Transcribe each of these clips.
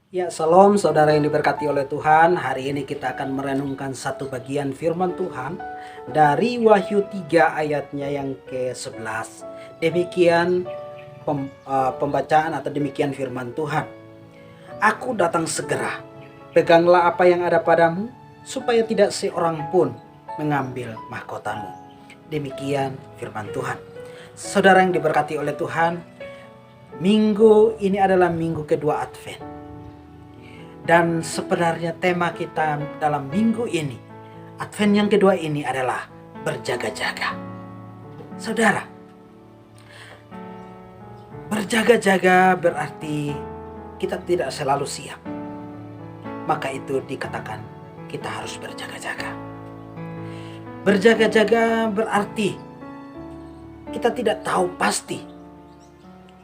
Ya, salam saudara yang diberkati oleh Tuhan. Hari ini kita akan merenungkan satu bagian firman Tuhan dari Wahyu 3 ayatnya yang ke-11. Demikian pembacaan atau demikian firman Tuhan. Aku datang segera. Peganglah apa yang ada padamu, supaya tidak seorang pun mengambil mahkotamu. Demikian firman Tuhan. Saudara yang diberkati oleh Tuhan, minggu ini adalah minggu kedua Advent. Dan sebenarnya tema kita dalam minggu ini, Advent yang kedua ini adalah berjaga-jaga. Saudara, berjaga-jaga berarti kita tidak selalu siap. Maka itu dikatakan kita harus berjaga-jaga. Berjaga-jaga berarti kita tidak tahu pasti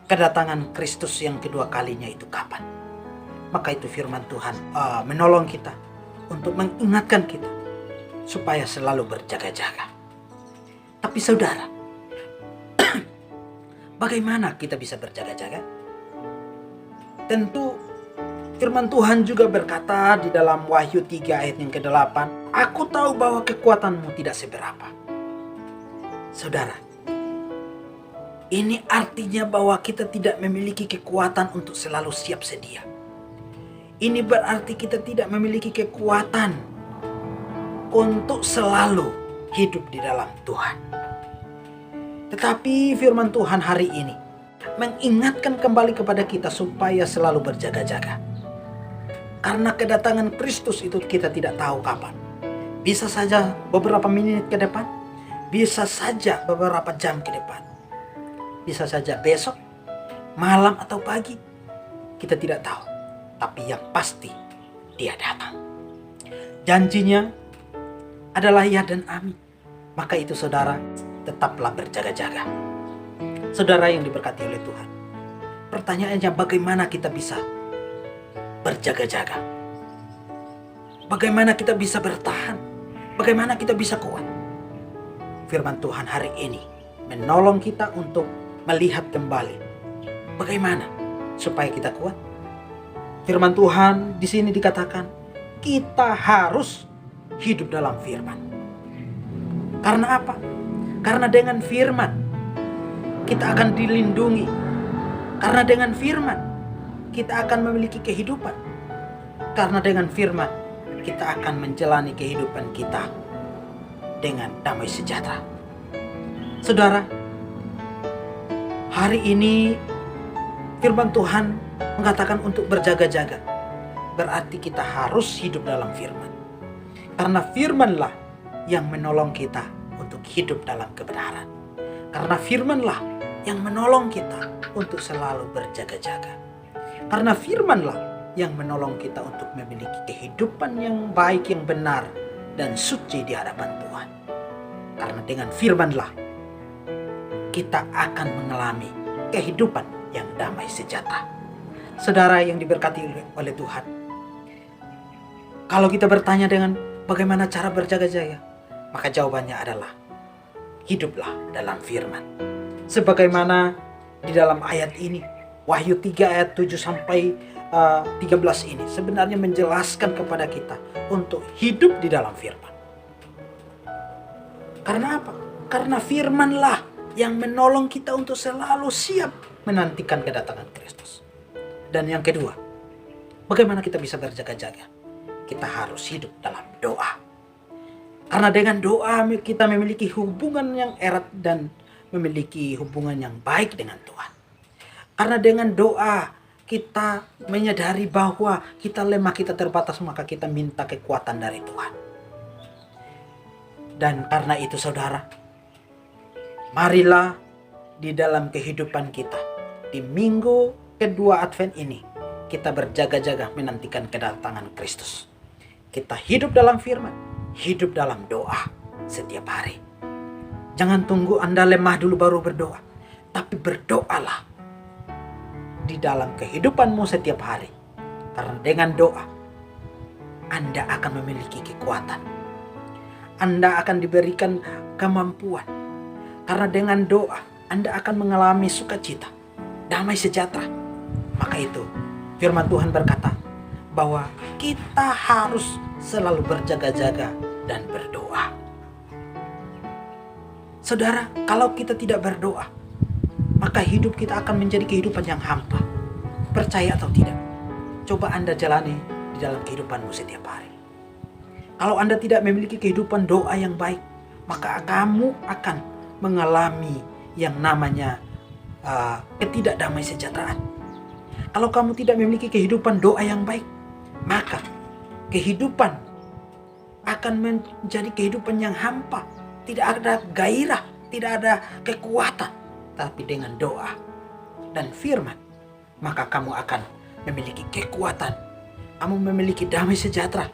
kedatangan Kristus yang kedua kalinya itu kapan. Maka itu firman Tuhan menolong kita untuk mengingatkan kita supaya selalu berjaga-jaga. Tapi saudara, bagaimana kita bisa berjaga-jaga? Tentu firman Tuhan juga berkata di dalam Wahyu 3 ayat yang ke-8, aku tahu bahwa kekuatanmu tidak seberapa. Saudara, ini artinya bahwa kita tidak memiliki kekuatan untuk selalu siap sedia. Ini berarti kita tidak memiliki kekuatan untuk selalu hidup di dalam Tuhan. Tetapi firman Tuhan hari ini mengingatkan kembali kepada kita supaya selalu berjaga-jaga. Karena kedatangan Kristus itu kita tidak tahu kapan. Bisa saja beberapa menit ke depan, bisa saja beberapa jam ke depan. Bisa saja besok, malam atau pagi, kita tidak tahu. Tapi yang pasti dia datang. Janjinya adalah ya dan amin. Maka itu saudara, tetaplah berjaga-jaga. Saudara yang diberkati oleh Tuhan, pertanyaannya bagaimana kita bisa berjaga-jaga? Bagaimana kita bisa bertahan? Bagaimana kita bisa kuat? Firman Tuhan hari ini menolong kita untuk melihat kembali bagaimana supaya kita kuat. Firman Tuhan di sini dikatakan kita harus hidup dalam firman. Karena apa? Karena dengan firman kita akan dilindungi. Karena dengan firman kita akan memiliki kehidupan. Karena dengan firman kita akan menjalani kehidupan kita dengan damai sejahtera. Saudara, hari ini firman Tuhan mengatakan untuk berjaga-jaga. Berarti kita harus hidup dalam firman. Karena firmanlah yang menolong kita untuk hidup dalam kebenaran. Karena firmanlah yang menolong kita untuk selalu berjaga-jaga. Karena firmanlah yang menolong kita untuk memiliki kehidupan yang baik, yang benar, dan suci di hadapan Tuhan. Karena dengan firmanlah kita akan mengalami kehidupan yang damai sejahtera. Saudara yang diberkati oleh Tuhan, kalau kita bertanya dengan bagaimana cara berjaga-jaga, maka jawabannya adalah hiduplah dalam firman. Sebagaimana di dalam ayat ini, Wahyu 3 ayat 7 sampai 13 ini sebenarnya menjelaskan kepada kita untuk hidup di dalam firman. Karena apa? Karena firmanlah yang menolong kita untuk selalu siap menantikan kedatangan Kristus. Dan yang kedua, bagaimana kita bisa berjaga-jaga? Kita harus hidup dalam doa. Karena dengan doa kita memiliki hubungan yang erat dan memiliki hubungan yang baik dengan Tuhan. Karena dengan doa kita menyadari bahwa kita lemah, kita terbatas, maka kita minta kekuatan dari Tuhan. Dan karena itu saudara, marilah di dalam kehidupan kita di minggu kedua Advent ini kita berjaga-jaga menantikan kedatangan Kristus. Kita hidup dalam firman, hidup dalam doa setiap hari. Jangan tunggu Anda lemah dulu baru berdoa, tapi berdoalah di dalam kehidupanmu setiap hari. Karena dengan doa Anda akan memiliki kekuatan. Anda akan diberikan kemampuan. Karena dengan doa Anda akan mengalami sukacita, damai sejahtera. Maka itu firman Tuhan berkata, bahwa kita harus selalu berjaga-jaga dan berdoa. Saudara, kalau kita tidak berdoa, maka hidup kita akan menjadi kehidupan yang hampa. Percaya atau tidak, coba Anda jalani di dalam kehidupanmu setiap hari. Kalau Anda tidak memiliki kehidupan doa yang baik, maka kamu akan mengalami yang namanya ketidakdamai sejahteraan. Kalau kamu tidak memiliki kehidupan doa yang baik, maka kehidupan akan menjadi kehidupan yang hampa. Tidak ada gairah, tidak ada kekuatan. Tapi dengan doa dan firman, maka kamu akan memiliki kekuatan. Kamu memiliki damai sejahtera.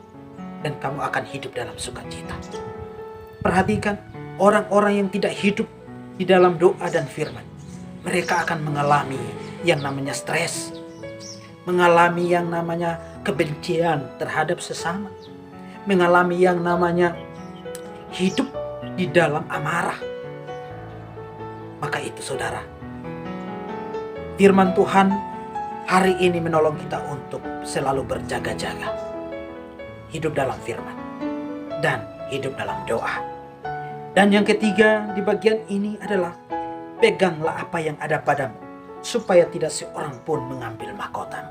Dan kamu akan hidup dalam sukacita. Perhatikan, orang-orang yang tidak hidup di dalam doa dan firman, mereka akan mengalami yang namanya stres. Mengalami yang namanya kebencian terhadap sesama. Mengalami yang namanya hidup di dalam amarah. Maka itu saudara, firman Tuhan hari ini menolong kita untuk selalu berjaga-jaga. Hidup dalam firman dan hidup dalam doa. Dan yang ketiga di bagian ini adalah peganglah apa yang ada padamu, supaya tidak seorang pun mengambil mahkotamu.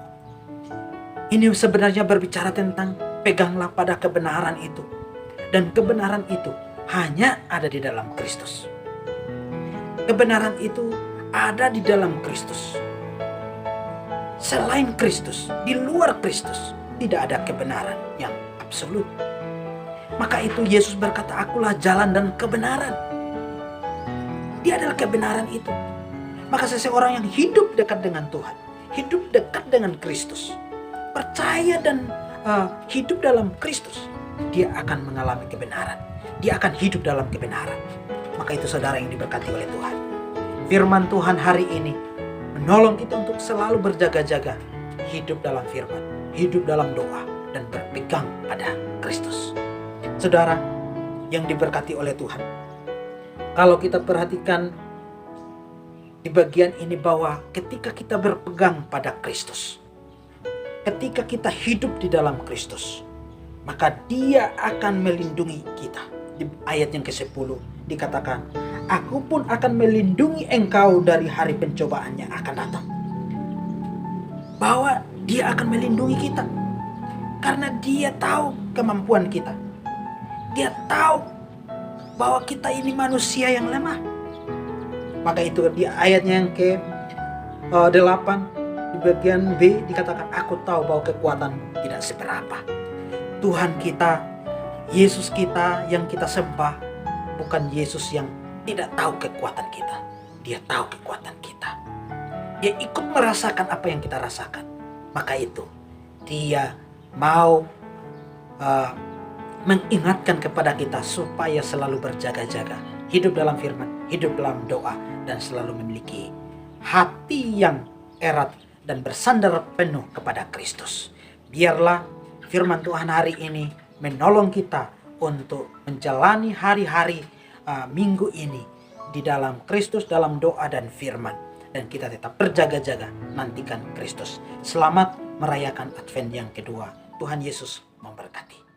Ini sebenarnya berbicara tentang peganglah pada kebenaran itu. Dan kebenaran itu hanya ada di dalam Kristus. Kebenaran itu ada di dalam Kristus. Selain Kristus, di luar Kristus, tidak ada kebenaran yang absolut. Maka itu Yesus berkata, akulah jalan dan kebenaran. Dia adalah kebenaran itu. Maka seseorang yang hidup dekat dengan Tuhan, hidup dekat dengan Kristus, percaya dan hidup dalam Kristus, dia akan mengalami kebenaran. Dia akan hidup dalam kebenaran. Maka itu saudara yang diberkati oleh Tuhan. Firman Tuhan hari ini menolong kita untuk selalu berjaga-jaga, hidup dalam firman, hidup dalam doa, dan berpegang pada Kristus. Saudara yang diberkati oleh Tuhan, kalau kita perhatikan di bagian ini bahwa ketika kita berpegang pada Kristus, ketika kita hidup di dalam Kristus, maka Dia akan melindungi kita. Di ayat yang ke-10 dikatakan, aku pun akan melindungi engkau dari hari pencobaan yang akan datang. Bahwa Dia akan melindungi kita. Karena Dia tahu kemampuan kita. Dia tahu bahwa kita ini manusia yang lemah. Maka itu di ayatnya yang ke-8 di bagian B dikatakan, aku tahu bahwa kekuatanmu tidak seberapa. Tuhan kita, Yesus kita yang kita sembah, bukan Yesus yang tidak tahu kekuatan kita. Dia tahu kekuatan kita. Dia ikut merasakan apa yang kita rasakan. Maka itu Dia mau mengingatkan kepada kita supaya selalu berjaga-jaga, hidup dalam firman, hidup dalam doa, dan selalu memiliki hati yang erat dan bersandar penuh kepada Kristus. Biarlah firman Tuhan hari ini menolong kita untuk menjalani hari-hari minggu ini di dalam Kristus, dalam doa dan firman. Dan kita tetap berjaga-jaga nantikan Kristus. Selamat merayakan Advent yang kedua. Tuhan Yesus memberkati.